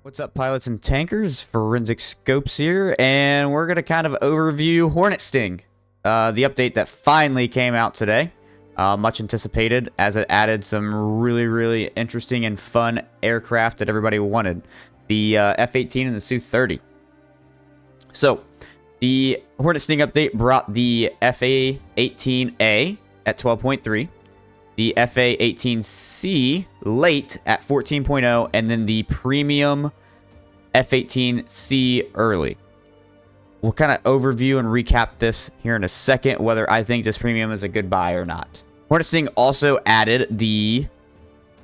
What's up, pilots and tankers? Forensic Scopes here, and we're going to kind of overview Hornet Sting, the update that finally came out today. Much anticipated, as it added some really interesting and fun aircraft that everybody wanted. The F-18 and the Su-30. So, the Hornet Sting update brought the FA-18A at 12.3. The FA-18C late at 14.0, and then the premium F-18C early. We'll kind of overview and recap this here in a second, whether I think this premium is a good buy or not. Hornet Sting also added the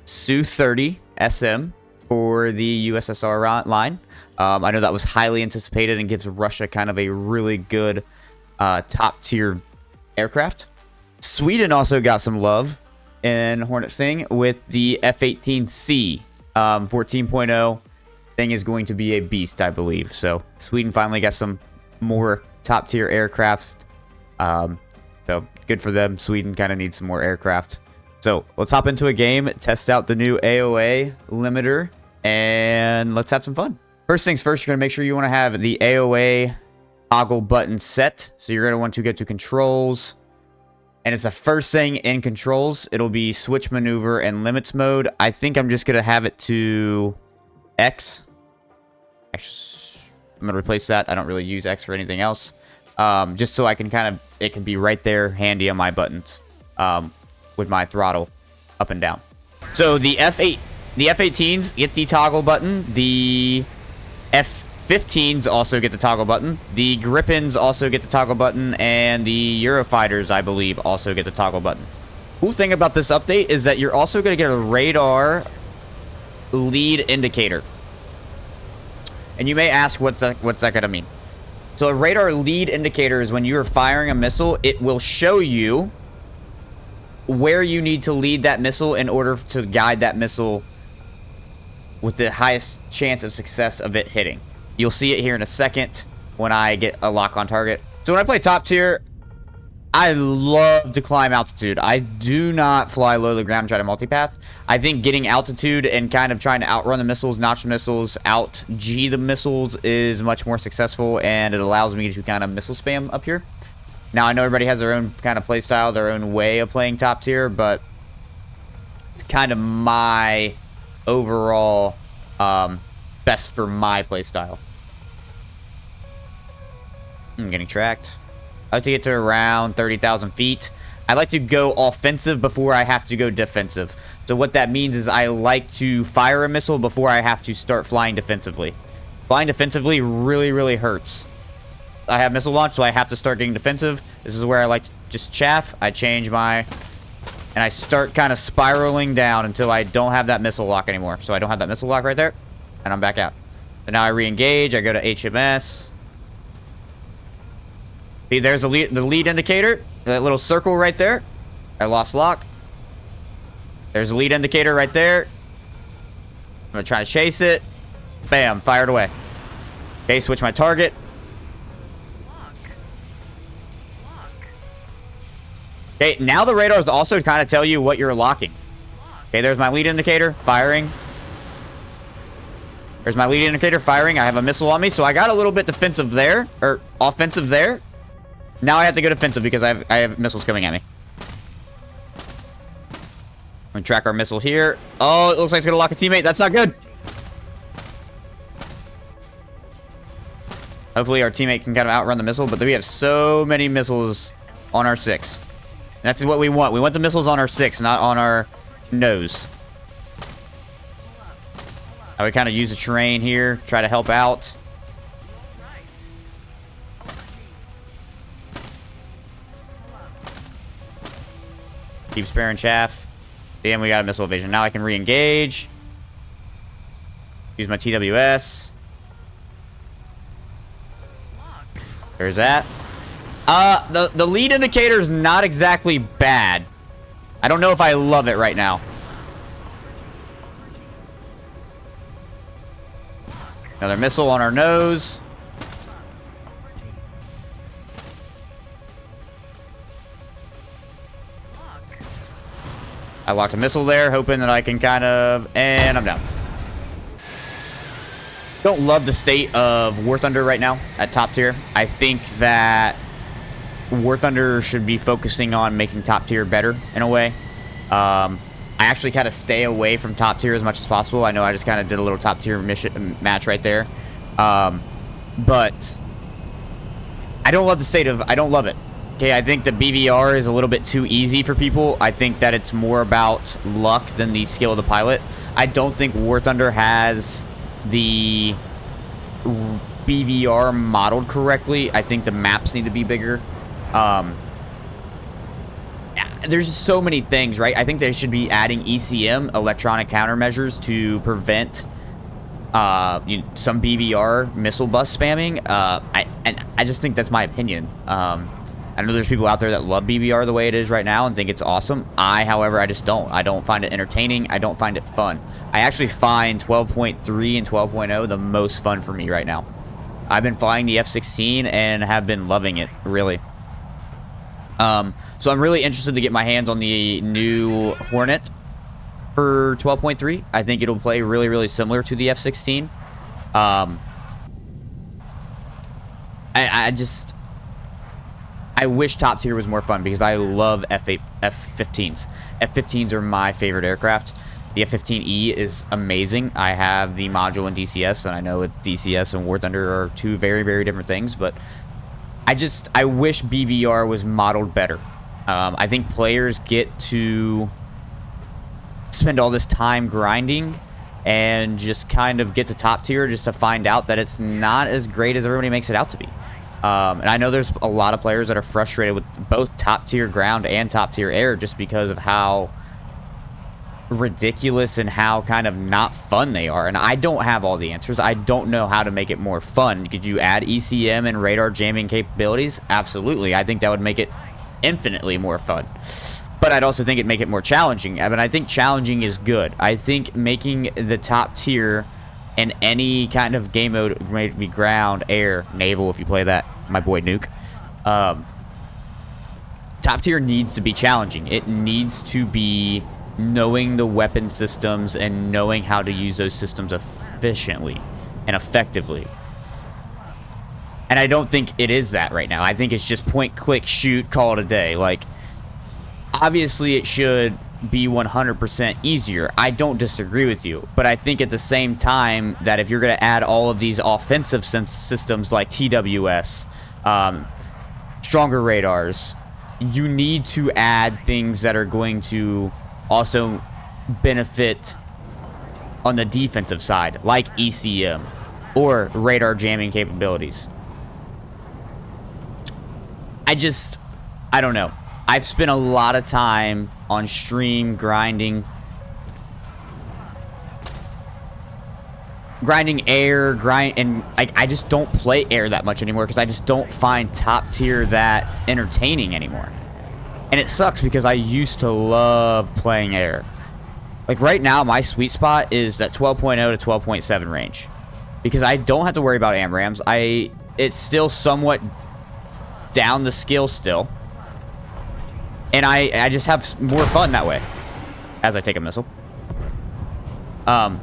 Su-30 SM for the USSR line. I know that was highly anticipated and gives Russia kind of a really good top-tier aircraft. Sweden also got some love in Hornet Sting with the F-18C 14.0. Thing is going to be a beast, I believe. So Sweden finally got some more top tier aircraft. So good for them. Sweden kind of needs some more aircraft. So let's hop into a game, test out the new AOA limiter, and let's have some fun. First things first, you're going to make sure you want to have the AOA toggle button set. So you're going to want to go to controls. And it's the first thing in controls. It'll be switch maneuver and limits mode. I think I'm just going to have it to X. Actually, I'm going to replace that. I don't really use X for anything else. Just so I can it can be right there handy on my buttons with my throttle up and down. So the F-18s get the toggle button. The F-15s also get the toggle button. The Gripens also get the toggle button. And the Eurofighters, I believe, also get the toggle button. Cool thing about this update is that you're also going to get a radar lead indicator. And you may ask, what's that going to mean? So a radar lead indicator is when you are firing a missile, it will show you where you need to lead that missile in order to guide that missile with the highest chance of success of it hitting. You'll see it here in a second when I get a lock on target. So when I play top tier, I love to climb altitude. I do not fly low to the ground and try to multipath. I think getting altitude and kind of trying to outrun the missiles, notch the missiles, out-G the missiles is much more successful, and it allows me to kind of missile spam up here. Now, I know everybody has their own kind of play style, their own way of playing top tier, but it's kind of my overall best for my play style. I'm getting tracked. I like to get to around 30,000 feet. I like to go offensive before I have to go defensive. So what that means is I like to fire a missile before I have to start flying defensively. Flying defensively really hurts. I have missile launch, so I have to start getting defensive. This is where I like to just chaff. I change my... And I start kind of spiraling down until I don't have that missile lock anymore. So I don't have that missile lock right there. And I'm back out. So now I re-engage. I go to HMS. See, there's the lead indicator. That little circle right there. I lost lock. There's the lead indicator right there. I'm going to try to chase it. Bam, fired away. Okay, switch my target. Okay, now the radars also kind of tell you what you're locking. Okay, there's my lead indicator, firing. There's my lead indicator, firing. I have a missile on me, so I got a little bit defensive there, or offensive there. Now I have to go defensive because I have missiles coming at me. I'm going to track our missile here. Oh, it looks like it's going to lock a teammate. That's not good. Hopefully our teammate can kind of outrun the missile, but we have so many missiles on our 6. That's what we want. We want the missiles on our 6, not on our nose. I would kind of use the terrain here, try to help out. Keep sparing chaff. Damn, we got a missile evasion. Now I can re-engage. Use my TWS. There's that. The lead indicator is not exactly bad. I don't know if I love it right now. Another missile on our nose. I locked a missile there, hoping that I can kind of... And I'm down. Don't love the state of War Thunder right now at top tier. I think that War Thunder should be focusing on making top tier better in a way. I actually kind of stay away from top tier as much as possible. I know I just kind of did a little top tier match right there. But I don't love the state of, I don't love it. Okay, I think the BVR is a little bit too easy for people. I think that it's more about luck than the skill of the pilot. I don't think War Thunder has the BVR modeled correctly. I think the maps need to be bigger. There's so many things, right? I think they should be adding ECM, electronic countermeasures, to prevent some BVR missile bus spamming. I just think that's my opinion. I know there's people out there that love BVR the way it is right now and think it's awesome. However, I just don't. I don't find it entertaining. I don't find it fun. I actually find 12.3 and 12.0 the most fun for me right now. I've been flying the F-16 and have been loving it, really. So I'm really interested to get my hands on the new Hornet for 12.3. I think it'll play really, really similar to the F-16. I wish top tier was more fun because I love F-15s. F-15s are my favorite aircraft. The F-15E is amazing. I have the module in DCS, and I know DCS and War Thunder are two very, very different things, but I wish BVR was modeled better. I think players get to spend all this time grinding and just kind of get to top tier just to find out that it's not as great as everybody makes it out to be. And I know there's a lot of players that are frustrated with both top tier ground and top tier air just because of how ridiculous and how kind of not fun they are. And I don't have all the answers. I don't know how to make it more fun. Could you add ECM and radar jamming capabilities? Absolutely. I think that would make it infinitely more fun. But I'd also think it'd make it more challenging. I mean, I think challenging is good. I think making the top tier in any kind of game mode, may it be ground, air, naval, if you play that, my boy Nuke, top tier needs to be challenging. It needs to be knowing the weapon systems and knowing how to use those systems efficiently and effectively. And I don't think it is that right now. I think it's just point, click, shoot, call it a day. Like, obviously it should be 100% easier. I don't disagree with you, but I think at the same time that if you're going to add all of these offensive systems like TWS, stronger radars, you need to add things that are going to also benefit on the defensive side, like ECM or radar jamming capabilities. I don't know. I've spent a lot of time on stream grinding air, and I just don't play air that much anymore because I just don't find top tier that entertaining anymore. And it sucks because I used to love playing air. Like right now, my sweet spot is that 12.0 to 12.7 range because I don't have to worry about AMRAMs. It's still somewhat down the skill still. And I just have more fun that way as I take a missile. And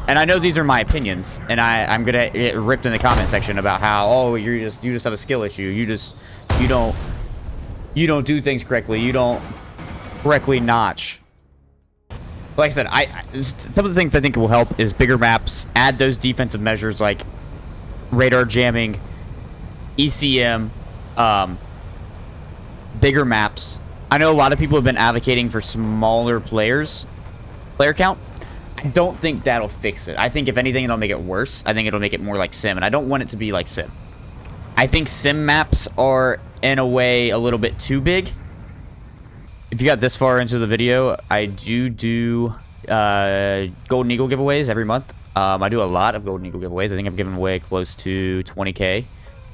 I know these are my opinions, and I'm gonna get ripped in the comment section about how, oh, you just have a skill issue. You don't do things correctly. You don't correctly notch. Like I said, some of the things I think will help is bigger maps. Add those defensive measures like radar jamming, ECM, bigger maps. I know a lot of people have been advocating for smaller player count. I don't think that'll fix it. I think if anything, it'll make it worse. I think it'll make it more like Sim, and I don't want it to be like Sim. I think Sim maps are, in a way, a little bit too big. If you got this far into the video, I do Golden Eagle giveaways every month. I do a lot of Golden Eagle giveaways. I think I've given away close to 20K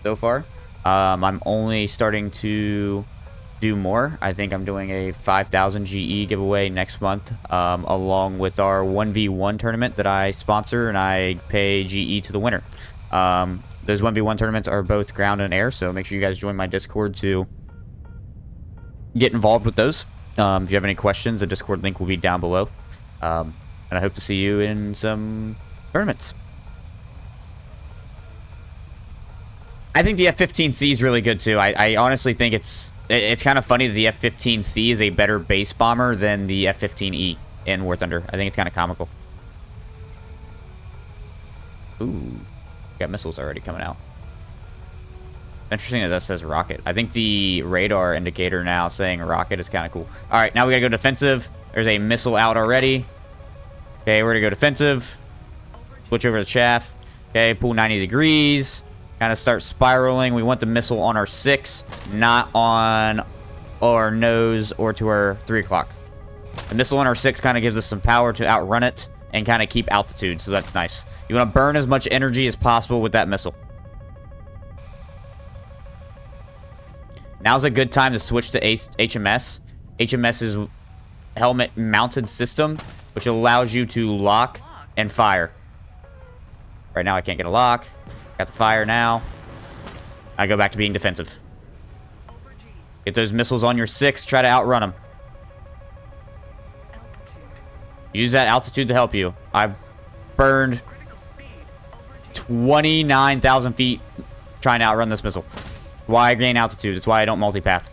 so far. I'm only starting to do more. I think I'm doing a 5,000 GE giveaway next month, along with our 1v1 tournament that I sponsor, and I pay GE to the winner. Those 1v1 tournaments are both ground and air, so make sure you guys join my Discord to get involved with those. If you have any questions, the Discord link will be down below. And I hope to see you in some tournaments. I think the F-15C is really good too. I honestly think it's kind of funny that the F-15C is a better base bomber than the F-15E in War Thunder. I think it's kind of comical. Ooh, got missiles already coming out. Interesting that says rocket. I think the radar indicator now saying rocket is kind of cool. All right, now we gotta go defensive. There's a missile out already. Okay, we're gonna go defensive. Switch over to chaff. Okay, pull 90 degrees. Kind of start spiraling. We want the missile on our 6, not on our nose or to our 3 o'clock. The missile on our 6 kind of gives us some power to outrun it and kind of keep altitude, so that's nice. You want to burn as much energy as possible with that missile. Now's a good time to switch to HMS. HMS is helmet mounted system, which allows you to lock and fire. Right now I can't get a lock. Got the fire now. I go back to being defensive. Get those missiles on your 6. Try to outrun them. Use that altitude to help you. I've burned 29,000 feet trying to outrun this missile. Why I gain altitude. It's why I don't multipath.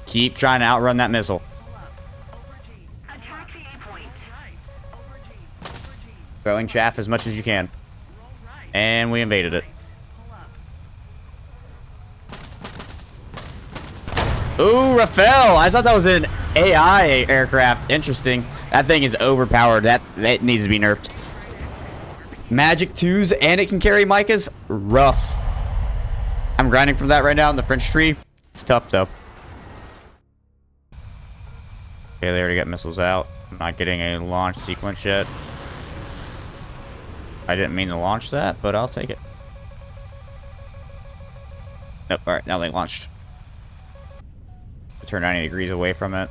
Keep trying to outrun that missile. Throwing chaff as much as you can. And we invaded it. Ooh, Rafale! I thought that was an AI aircraft. Interesting. That thing is overpowered. That needs to be nerfed. Magic 2s, and it can carry Micahs. Rough. I'm grinding for that right now in the French tree. It's tough, though. Okay, they already got missiles out. I'm not getting a launch sequence yet. I didn't mean to launch that, but I'll take it. Nope, alright, now they launched. Turn 90 degrees away from it.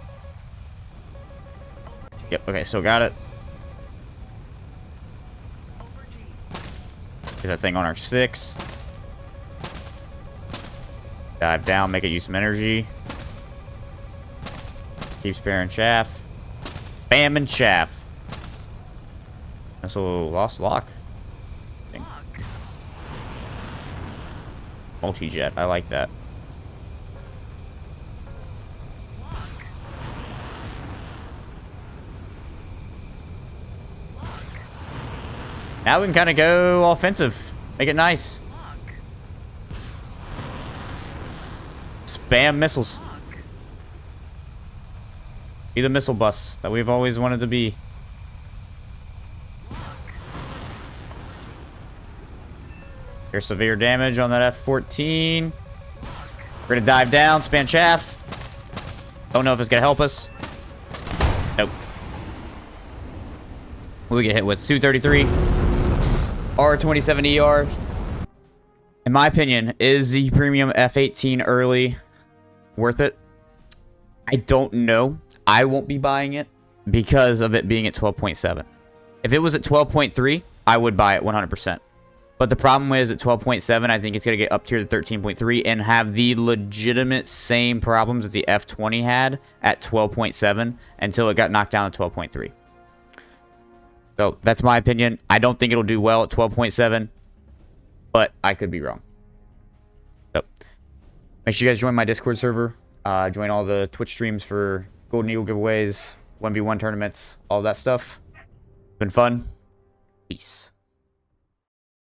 Yep, okay, so got it. Get that thing on our 6. Dive down, make it use some energy. Keep sparing chaff. Bam and chaff. Missile lost lock. Multi-jet, I like that. Now we can kind of go offensive. Make it nice. Spam missiles. Be the missile bus that we've always wanted to be. Here's severe damage on that F-14. We're gonna dive down, spam chaff. Don't know if it's gonna help us. Nope. We get hit with Su-33. R-27ER. In my opinion, is the premium F-18 early worth it? I don't know. I won't be buying it because of it being at 12.7. If it was at 12.3, I would buy it 100%. But the problem is at 12.7, I think it's going to get up tier to 13.3 and have the legitimate same problems that the F-20 had at 12.7 until it got knocked down to 12.3. So that's my opinion. I don't think it'll do well at 12.7, but I could be wrong. So make sure you guys join my Discord server. Join all the Twitch streams for Golden Eagle giveaways, 1v1 tournaments, all that stuff. Been fun. Peace.